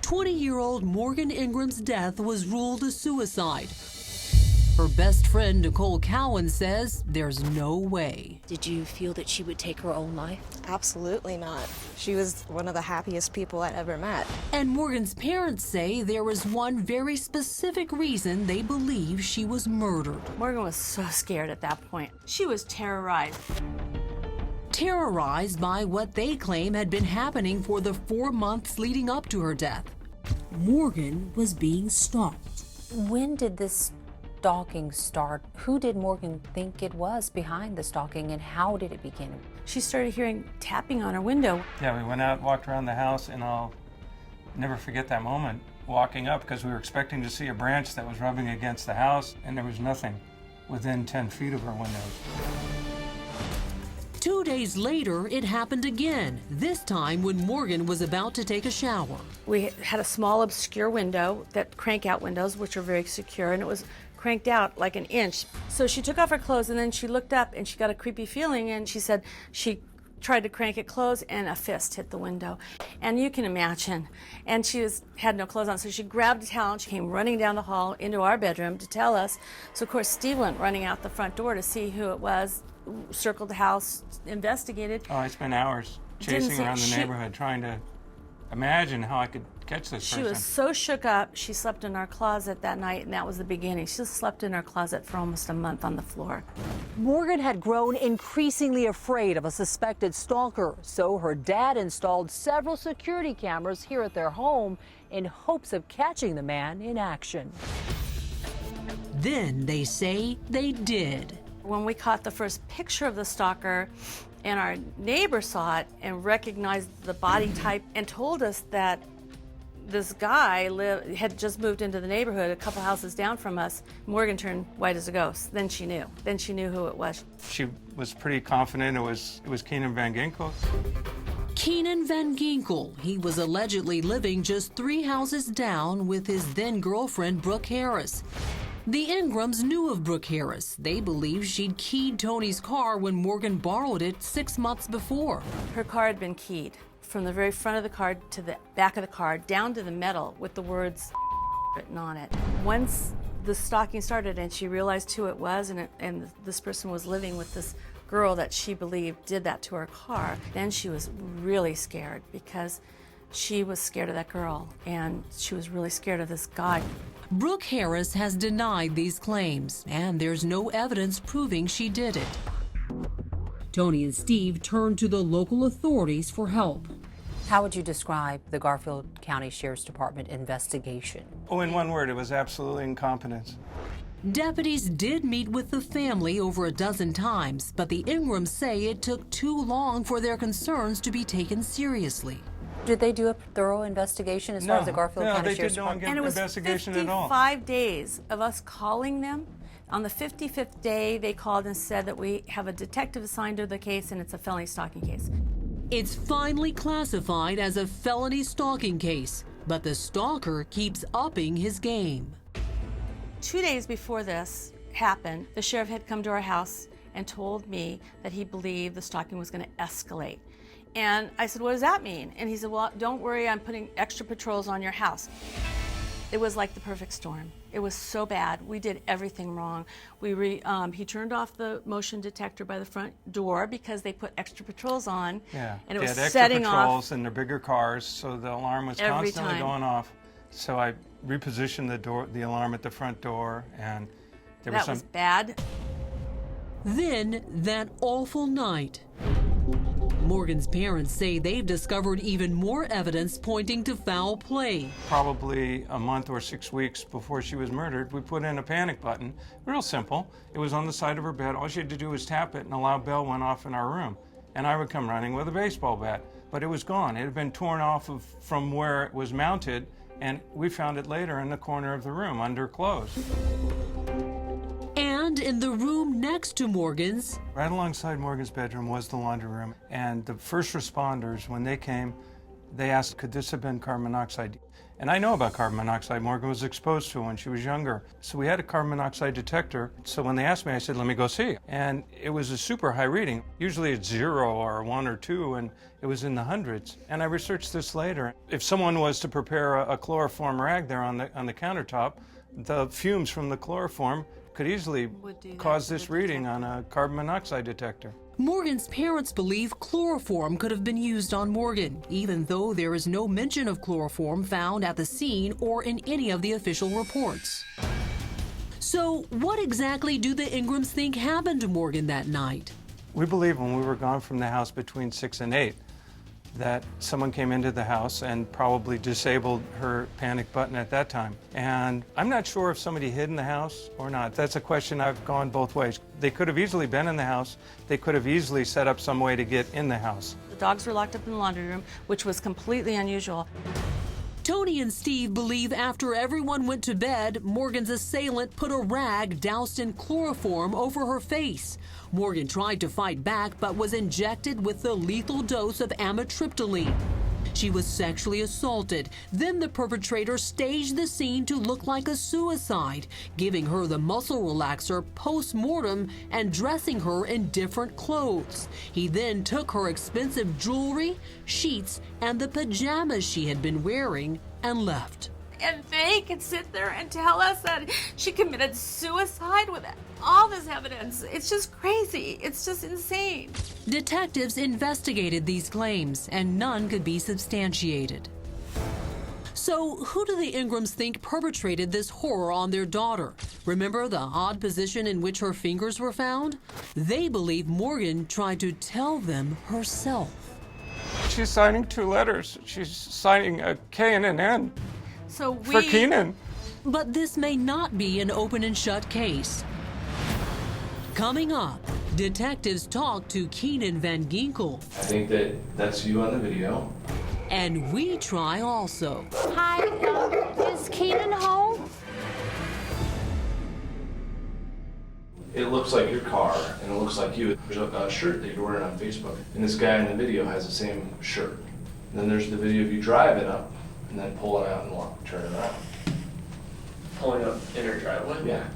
20-year-old Morgan Ingram's death was ruled a suicide. Her best friend, Nicole Cowan, says there's no way. Did you feel that she would take her own life? Absolutely not. She was one of the happiest people I'd ever met. And Morgan's parents say there was one very specific reason they believe she was murdered. Morgan was so scared at that point. She was terrorized. Terrorized by what they claim had been happening for the 4 months leading up to her death. Morgan was being stalked. When did this stalking start? Who did Morgan think it was behind the stalking, and how did it begin? She started hearing tapping on her window. Yeah, we went out, walked around the house, and I'll never forget that moment walking up because we were expecting to see a branch that was rubbing against the house, and there was nothing within 10 feet of our windows. 2 days later, it happened again, this time when Morgan was about to take a shower. We had a small obscure window, that crank-out windows, which are very secure, and it was cranked out like an inch. So she took off her clothes, and then she looked up, and she got a creepy feeling, and she said she tried to crank it closed, and a fist hit the window. And you can imagine. And she had no clothes on, so she grabbed a towel, and she came running down the hall into our bedroom to tell us. So, of course, Steve went running out the front door to see who it was, circled the house, investigated. Oh, I spent hours chasing around the neighborhood trying to imagine how I could catch this person. She was so shook up, she slept in our closet that night, and that was the beginning. She slept in our closet for almost a month on the floor. Morgan had grown increasingly afraid of a suspected stalker, so her dad installed several security cameras here at their home in hopes of catching the man in action. Then they say they did. When we caught the first picture of the stalker, and our neighbor saw it and recognized the body type and told us that this guy had just moved into the neighborhood a couple houses down from us, Morgan turned white as a ghost. Then she knew. Then she knew who it was. She was pretty confident it was Keenan Van Ginkel. Keenan Van Ginkel. He was allegedly living just 3 houses down with his then-girlfriend, Brooke Harris. The Ingrams knew of Brooke Harris. They believed she'd keyed Tony's car when Morgan borrowed it 6 months before. Her car had been keyed from the very front of the car to the back of the car, down to the metal with the words written on it. Once the stalking started and she realized who it was, and this person was living with this girl that she believed did that to her car, then she was really scared because she was scared of that girl and she was really scared of this guy. Brooke Harris has denied these claims, and there's no evidence proving she did it. Tony and Steve turned to the local authorities for help. How would you describe the Garfield County Sheriff's Department investigation? Oh, in one word, it was absolutely incompetence. Deputies did meet with the family over a dozen times, but the Ingrams say it took too long for their concerns to be taken seriously. Did they do a thorough investigation as far as the Garfield County Sheriff's Department? And it was investigation at all. 55 days of us calling them. On the 55th day, they called and said that we have a detective assigned to the case and it's a felony stalking case. It's finally classified as a felony stalking case, but the stalker keeps upping his game. 2 days before this happened, the sheriff had come to our house and told me that he believed the stalking was going to escalate. And I said, what does that mean? And he said, well, don't worry, I'm putting extra patrols on your house. It was like the perfect storm. It was so bad. We did everything wrong. He turned off the motion detector by the front door because they put extra patrols on. Yeah, and it they was had setting extra patrols off in their bigger cars, so the alarm was every constantly time. going off. So I repositioned the alarm at the front door, and there That was bad. Then, that awful night. Morgan's parents say they've discovered even more evidence pointing to foul play. Probably a month or 6 weeks before she was murdered, we put in a panic button. Real simple. It was on the side of her bed. All she had to do was tap it, and a loud bell went off in our room. And I would come running with a baseball bat. But it was gone. It had been torn off from where it was mounted, and we found it later in the corner of the room under clothes. And in the room next to Morgan's, right alongside Morgan's bedroom was the laundry room. And the first responders, when they came, They asked, could this have been carbon monoxide? And I know about carbon monoxide. Morgan was exposed to it when she was younger. So we had a carbon monoxide detector. So when they asked me, I said, let me go see. And it was a super high reading. Usually it's 0 or 1 or 2, and it was in the hundreds. And I researched this later. If someone was to prepare a chloroform rag there on the countertop, the fumes from the chloroform could easily cause this reading on a carbon monoxide detector. Morgan's parents believe chloroform could have been used on Morgan, even though there is no mention of chloroform found at the scene or in any of the official reports. So, what exactly do the Ingrams think happened to Morgan that night? We believe when we were gone from the house between 6 and 8 that someone came into the house and probably disabled her panic button at that time. And I'm not sure if somebody hid in the house or not. That's a question I've gone both ways. They could have easily been in the house. They could have easily set up some way to get in the house. The dogs were locked up in the laundry room, which was completely unusual. Tony and Steve believe after everyone went to bed, Morgan's assailant put a rag doused in chloroform over her face. Morgan tried to fight back but was injected with the lethal dose of amitriptyline. She was sexually assaulted. Then the perpetrator staged the scene to look like a suicide, giving her the muscle relaxer post-mortem and dressing her in different clothes. He then took her expensive jewelry, sheets, and the pajamas she had been wearing and left. And they can sit there and tell us that she committed suicide with all this evidence. It's just crazy. It's just insane. Detectives investigated these claims, and none could be substantiated. So, who do the Ingrams think perpetrated this horror on their daughter? Remember the odd position in which her fingers were found? They believe Morgan tried to tell them herself. She's signing 2 letters. She's signing a K and an N. So For Keenan. But this may not be an open and shut case. Coming up, detectives talk to Keenan Van Ginkel. I think that's you on the video. And we try also. Hi, is Keenan home? It looks like your car, and it looks like you. There's a shirt that you're wearing on Facebook, and this guy in the video has the same shirt. And then there's the video of you driving up, and then pulling out and turning around. Pulling up in her driveway? Yeah.